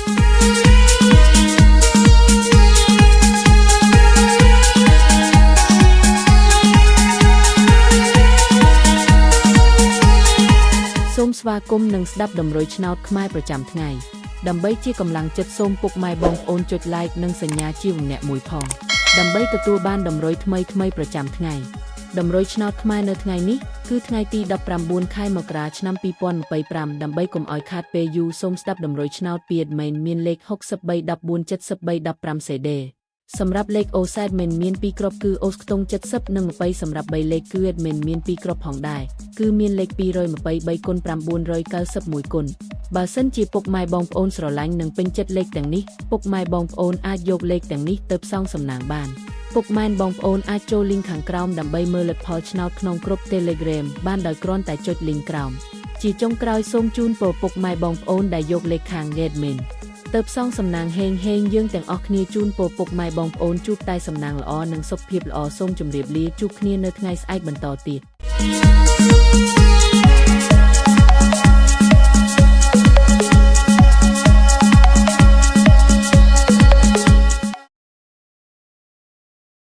សូមស្វាគមន៍និងស្ដាប់ដំរុយឆ្នោតខ្មែរប្រចាំថ្ងៃដើម្បីជាកម្លាំងចិត្តសូមពុកម៉ែបងប្អូនចុច like និងសញ្ញាជាម្នាក់មួយផងដើម្បីទទួលបានដំរុយថ្មីប្រចាំថ្ងៃដំរុយឆ្នោតខ្មែរនៅថ្ងៃនេះគឺថ្ងៃទី19ខែមករាឆ្នាំ2025ដើម្បីកុំឲ្យខាតពេលយូរសូមស្ដាប់ដំរុយឆ្នោតពី admin មានលេខ 63147315 CD សម្រាប់លេខ OZ មាន2គ្រាប់គឺ OZ ខ្ទង់70និង20សម្រាប់3លេខគឺ admin មាន2គ្រាប់ផងដែរគឺមានលេខ223គុណ991គុណបើសិនជាពុកម៉ែបងប្អូនស្រឡាញ់និងពេញចិត្តលេខទាំងនេះពុកម៉ែបងប្អូនអាចយកលេខទាំងនេះទៅផ្សងសំណាងបានពុកម៉ែបងប្អូនអាចចូល link ខាងក្រោមដើម្បីមើលលទ្ធផលឆ្នោតក្នុងក្រុម Telegram បានដោយគ្រាន់តែចុច link ក្រោមជាចុងក្រោយសូមជូនពរពុកម៉ែបងប្អូនដែលយកលេខខាង admin ទៅផ្សងសំណាងហេងយើងទាំងអស់គ្នាជូនពរពុកម៉ែបងប្អូនជួបតែសំណាងល្អនិងសុខភាពល្អសូមជម្រាបលាជួបគ្នានៅថ្ងៃស្អែកបន្តទៀត